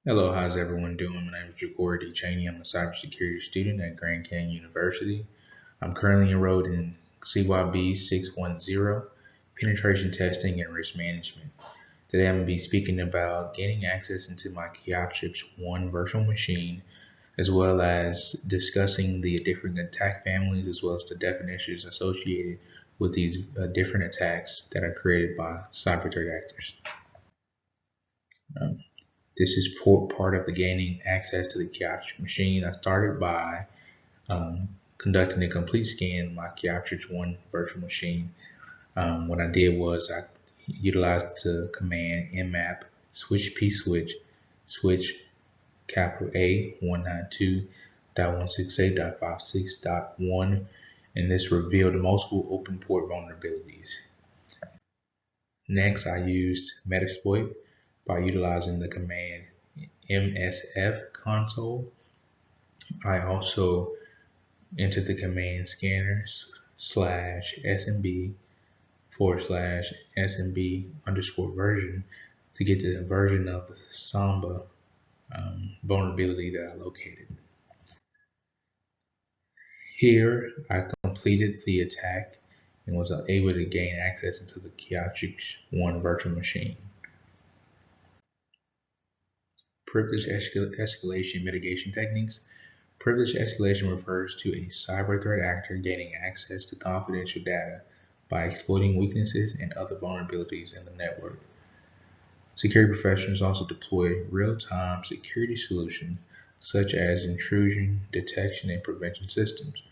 Hello, how's everyone doing? My name is Jacory Cheney. I'm a cybersecurity student at Grand Canyon University. I'm currently enrolled in CYB 610, Penetration Testing and Risk Management. Today I'm going to be speaking about gaining access into my Kiotrix 1 virtual machine, as well as discussing the different attack families, as well as the definitions associated with these different attacks that are created by cyber threat actors. Um, This is part of the gaining access to the Kiotrix machine. I started by conducting a complete scan of my Kiotrix 1 virtual machine. What I did was I utilized the command mmap switch p switch capital A 192.168.56.1, and this revealed multiple open port vulnerabilities. Next, I used Metasploit by utilizing the command msf console. I also entered the command scanners slash smb /smb underscore version to get the version of the Samba vulnerability that I located. Here, I completed the attack and was able to gain access into the Kiotrix 1 virtual machine. Privilege escalation mitigation techniques. Privilege escalation refers to a cyber threat actor gaining access to confidential data by exploiting weaknesses and other vulnerabilities in the network. Security professionals also deploy real-time security solutions such as intrusion detection and prevention systems.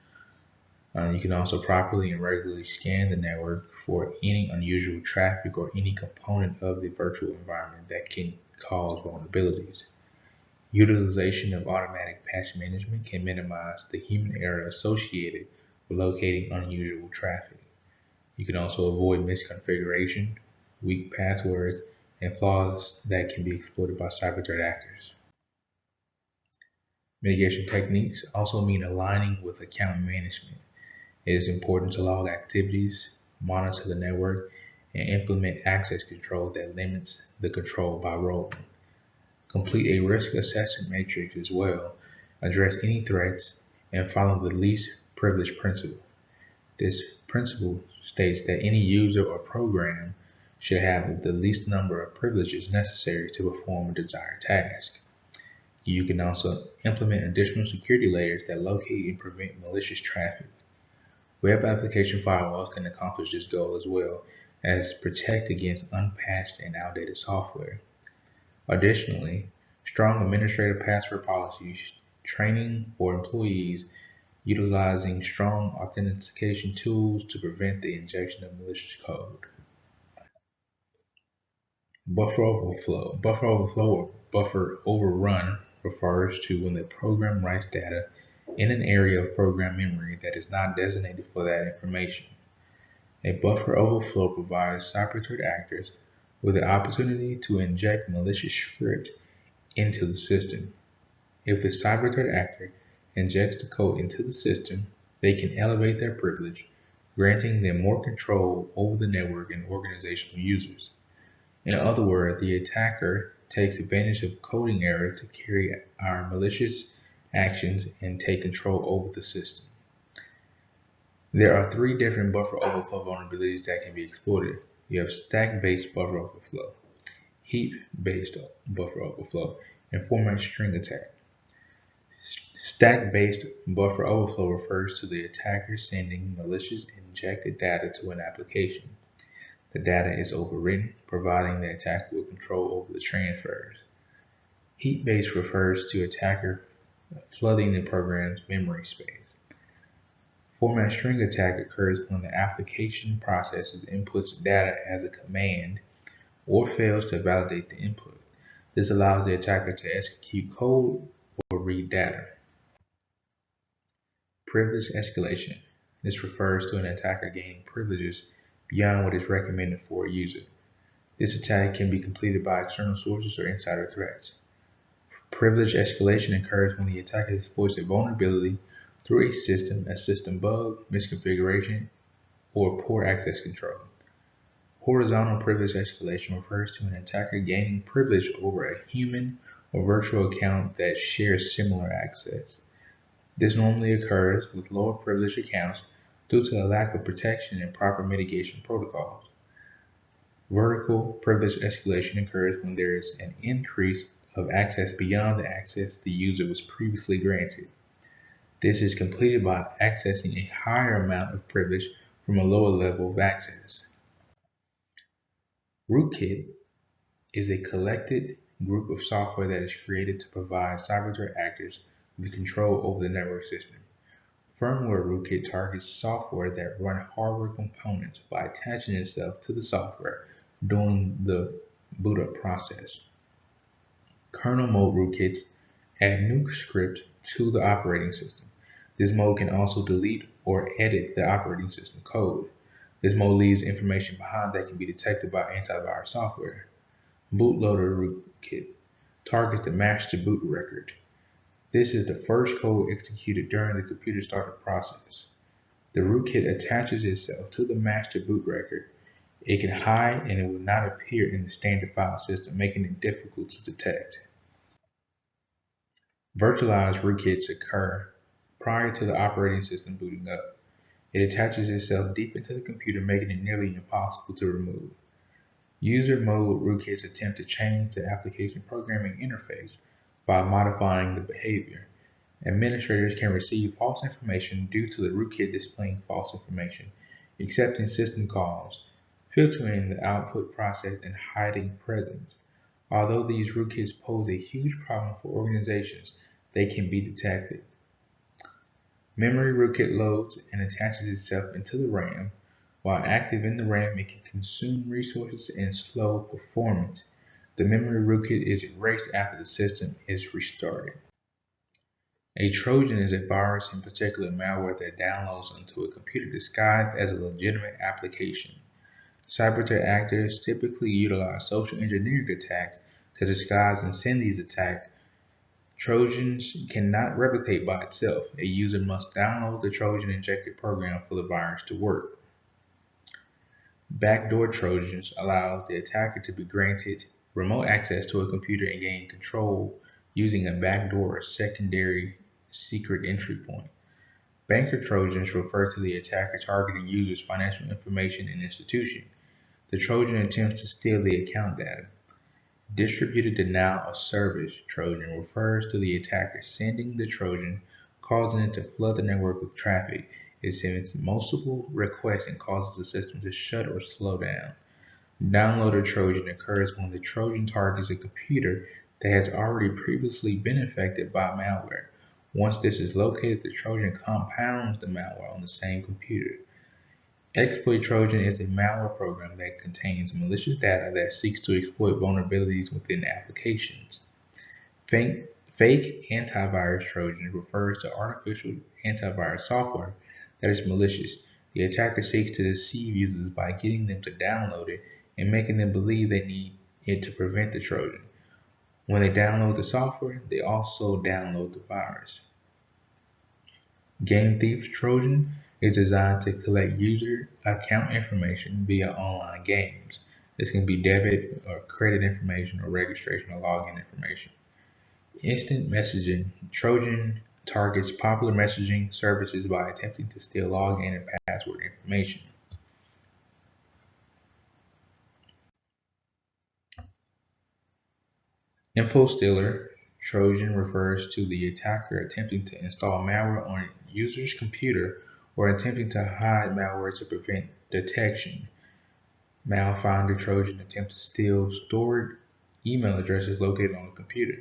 You can also properly and regularly scan the network for any unusual traffic or any component of the virtual environment that can cause vulnerabilities. Utilization of automatic patch management can minimize the human error associated with locating unusual traffic. You can also avoid misconfiguration, weak passwords, and flaws that can be exploited by cyber threat actors. Mitigation techniques also mean aligning with account management. It is important to log activities, monitor the network, and implement access control that limits the control by role. Complete a risk assessment matrix as well, address any threats, and follow the least privilege principle. This principle states that any user or program should have the least number of privileges necessary to perform a desired task. You can also implement additional security layers that locate and prevent malicious traffic. Web application firewalls can accomplish this goal as well as protect against unpatched and outdated software. Additionally, strong administrative password policies, training for employees, utilizing strong authentication tools to prevent the injection of malicious code. Buffer overflow. Buffer overflow or buffer overrun refers to when the program writes data in an area of program memory that is not designated for that information. A buffer overflow provides cyber threat actors with the opportunity to inject malicious script into the system. If the cyber threat actor injects the code into the system, they can elevate their privilege, granting them more control over the network and organizational users. In other words, the attacker takes advantage of coding errors to carry out malicious actions and take control over the system. There are three different buffer overflow vulnerabilities that can be exploited. You have stack-based buffer overflow, heap-based buffer overflow, and format string attack. Stack-based buffer overflow refers to the attacker sending malicious injected data to an application. The data is overwritten, providing the attacker with control over the transfers. Heap-based refers to attacker flooding the program's memory space. Format string attack occurs when the application processes inputs data as a command or fails to validate the input. This allows the attacker to execute code or read data. Privilege escalation. This refers to an attacker gaining privileges beyond what is recommended for a user. This attack can be completed by external sources or insider threats. Privilege escalation occurs when the attacker exploits a vulnerability through a system bug, misconfiguration, or poor access control. Horizontal privilege escalation refers to an attacker gaining privilege over a human or virtual account that shares similar access. This normally occurs with lower privileged accounts due to a lack of protection and proper mitigation protocols. Vertical privilege escalation occurs when there is an increase of access beyond the access the user was previously granted. This is completed by accessing a higher amount of privilege from a lower level of access. Rootkit is a collected group of software that is created to provide cyber threat actors with control over the network system. Firmware rootkit targets software that run hardware components by attaching itself to the software during the boot up process. Kernel mode rootkits add new script to the operating system. This mode can also delete or edit the operating system code. This mode leaves information behind that can be detected by antivirus software. Bootloader rootkit targets the master boot record. This is the first code executed during the computer startup process. The rootkit attaches itself to the master boot record. It can hide and it will not appear in the standard file system, making it difficult to detect. Virtualized rootkits occur prior to the operating system booting up. It attaches itself deep into the computer, making it nearly impossible to remove. User mode rootkits attempt to change the application programming interface by modifying the behavior. Administrators can receive false information due to the rootkit displaying false information, accepting system calls, filtering the output process, and hiding presence. Although these rootkits pose a huge problem for organizations, they can be detected. Memory rootkit loads and attaches itself into the RAM. While active in the RAM, it can consume resources and slow performance. The memory rootkit is erased after the system is restarted. A Trojan is a virus, in particular malware, that downloads onto a computer disguised as a legitimate application. Cyber threat actors typically utilize social engineering attacks to disguise and send these attacks. Trojans cannot replicate by itself. A user must download the Trojan injected program for the virus to work. Backdoor Trojans allow the attacker to be granted remote access to a computer and gain control using a backdoor or secondary secret entry point. Banker Trojans refer to the attacker targeting users' financial information and institution. The Trojan attempts to steal the account data. Distributed denial of service Trojan refers to the attacker sending the Trojan, causing it to flood the network with traffic. It sends multiple requests and causes the system to shut or slow down. Downloader Trojan occurs when the Trojan targets a computer that has already previously been affected by malware. Once this is located, the Trojan compounds the malware on the same computer. Exploit Trojan is a malware program that contains malicious data that seeks to exploit vulnerabilities within applications. Fake antivirus Trojan refers to artificial antivirus software that is malicious. The attacker seeks to deceive users by getting them to download it and making them believe they need it to prevent the Trojan. When they download the software, they also download the virus. Game Thief Trojan is designed to collect user account information via online games. This can be debit or credit information or registration or login information. Instant messaging Trojan targets popular messaging services by attempting to steal login and password information. Info Stealer Trojan refers to the attacker attempting to install malware on a user's computer or attempting to hide malware to prevent detection. Malfinder Trojan attempts to steal stored email addresses located on the computer.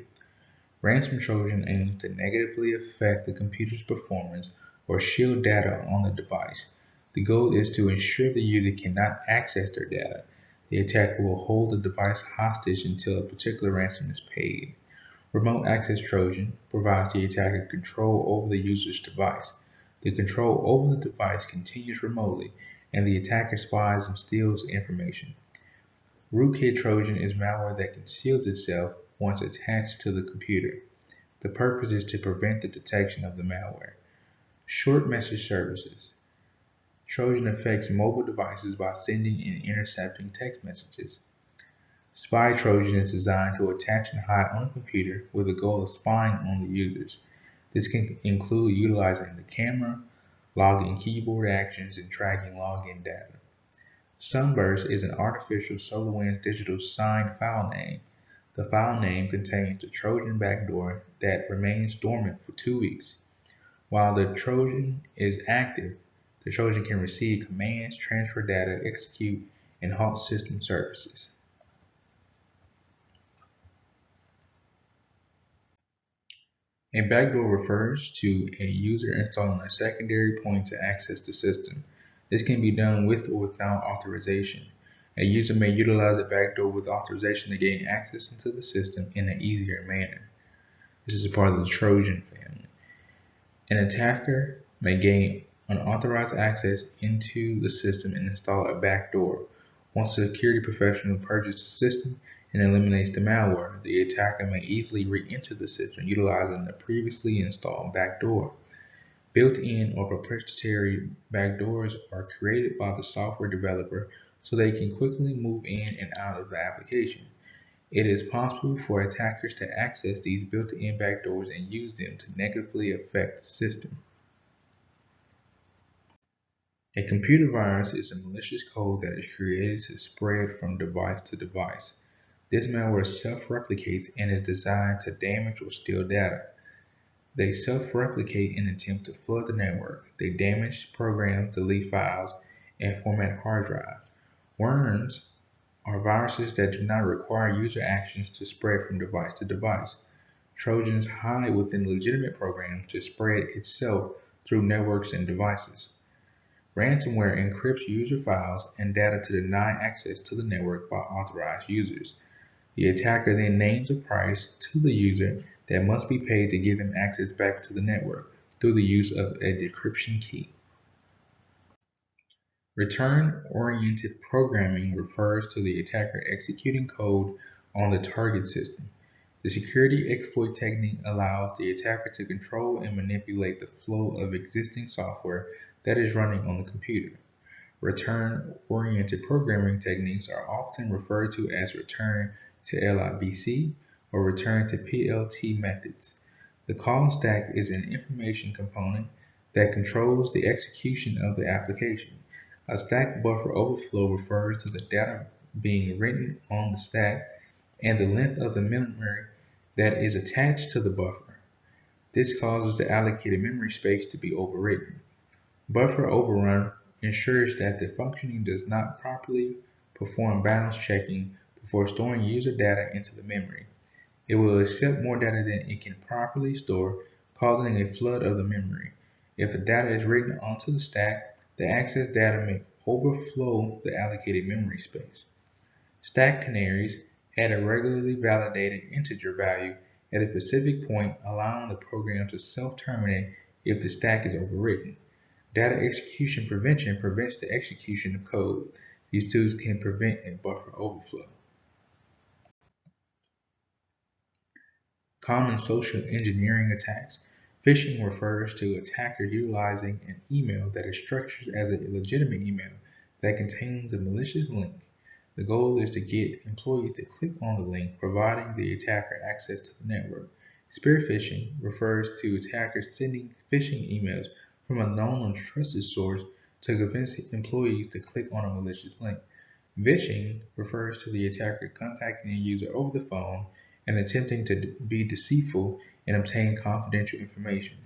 Ransom Trojan aims to negatively affect the computer's performance or shield data on the device. The goal is to ensure the user cannot access their data. The attacker will hold the device hostage until a particular ransom is paid. Remote Access Trojan provides the attacker control over the user's device. The control over the device continues remotely, and the attacker spies and steals information. Rootkit Trojan is malware that conceals itself once attached to the computer. The purpose is to prevent the detection of the malware. Short message services. Trojan affects mobile devices by sending and intercepting text messages. Spy Trojan is designed to attach and hide on a computer with the goal of spying on the users. This can include utilizing the camera, logging keyboard actions, and tracking login data. Sunburst is an artificial SolarWinds digital signed file name. The file name contains the Trojan backdoor that remains dormant for 2 weeks. While the Trojan is active, the Trojan can receive commands, transfer data, execute, and halt system services. A backdoor refers to a user installing a secondary point to access the system. This can be done with or without authorization. A user may utilize a backdoor with authorization to gain access into the system in an easier manner. This is a part of the Trojan family. An attacker may gain unauthorized access into the system and install a backdoor. Once a security professional purges the system and eliminates the malware, the attacker may easily re-enter the system utilizing the previously installed backdoor. Built-in or proprietary backdoors are created by the software developer so they can quickly move in and out of the application. It is possible for attackers to access these built-in backdoors and use them to negatively affect the system. A computer virus is a malicious code that is created to spread from device to device. This malware self-replicates and is designed to damage or steal data. They self-replicate in an attempt to flood the network. They damage programs, delete files, and format hard drives. Worms are viruses that do not require user actions to spread from device to device. Trojans hide within legitimate programs to spread itself through networks and devices. Ransomware encrypts user files and data to deny access to the network by authorized users. The attacker then names a price to the user that must be paid to give them access back to the network through the use of a decryption key. Return-oriented programming refers to the attacker executing code on the target system. The security exploit technique allows the attacker to control and manipulate the flow of existing software that is running on the computer. Return-oriented programming techniques are often referred to as return to libc or return to PLT methods. The call stack is an information component that controls the execution of the application. A stack buffer overflow refers to the data being written on the stack and the length of the memory that is attached to the buffer. This causes the allocated memory space to be overwritten. Buffer overrun ensures that the function does not properly perform balance checking before storing user data into the memory. It will accept more data than it can properly store, causing a flood of the memory. If the data is written onto the stack, the access data may overflow the allocated memory space. Stack canaries add a regularly validated integer value at a specific point, allowing the program to self-terminate if the stack is overwritten. Data execution prevention prevents the execution of code. These tools can prevent a buffer overflow. Common social engineering attacks. Phishing refers to attackers utilizing an email that is structured as a legitimate email that contains a malicious link. The goal is to get employees to click on the link, providing the attacker access to the network. Spear phishing refers to attackers sending phishing emails from a known or trusted source to convince employees to click on a malicious link. Vishing refers to the attacker contacting a user over the phone and attempting to be deceitful and obtain confidential information.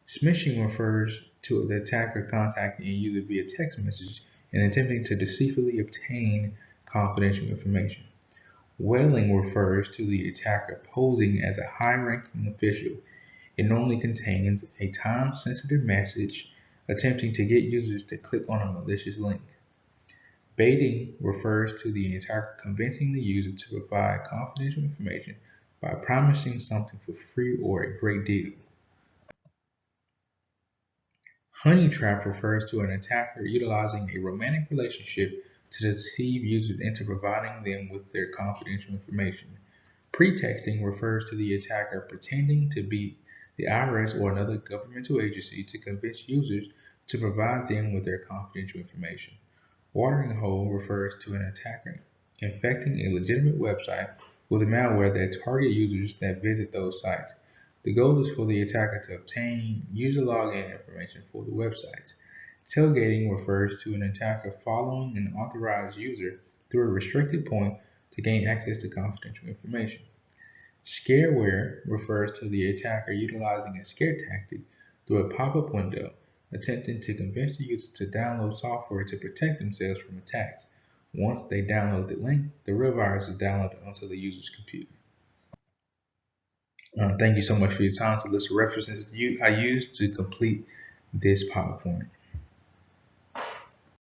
Smishing refers to the attacker contacting a user via text message and attempting to deceitfully obtain confidential information. Whaling refers to the attacker posing as a high-ranking official. It normally contains a time-sensitive message attempting to get users to click on a malicious link. Baiting refers to the attacker convincing the user to provide confidential information by promising something for free or a great deal. Honey trap refers to an attacker utilizing a romantic relationship to deceive users into providing them with their confidential information. Pretexting refers to the attacker pretending to be the IRS or another governmental agency to convince users to provide them with their confidential information. Watering hole refers to an attacker infecting a legitimate website with malware that target users that visit those sites. The goal is for the attacker to obtain user login information for the websites. Tailgating refers to an attacker following an authorized user through a restricted point to gain access to confidential information. Scareware refers to the attacker utilizing a scare tactic through a pop-up window, attempting to convince the user to download software to protect themselves from attacks. Once they download the link, the real virus is downloaded onto the user's computer. Thank you so much for your time. So list of references I used to complete this PowerPoint.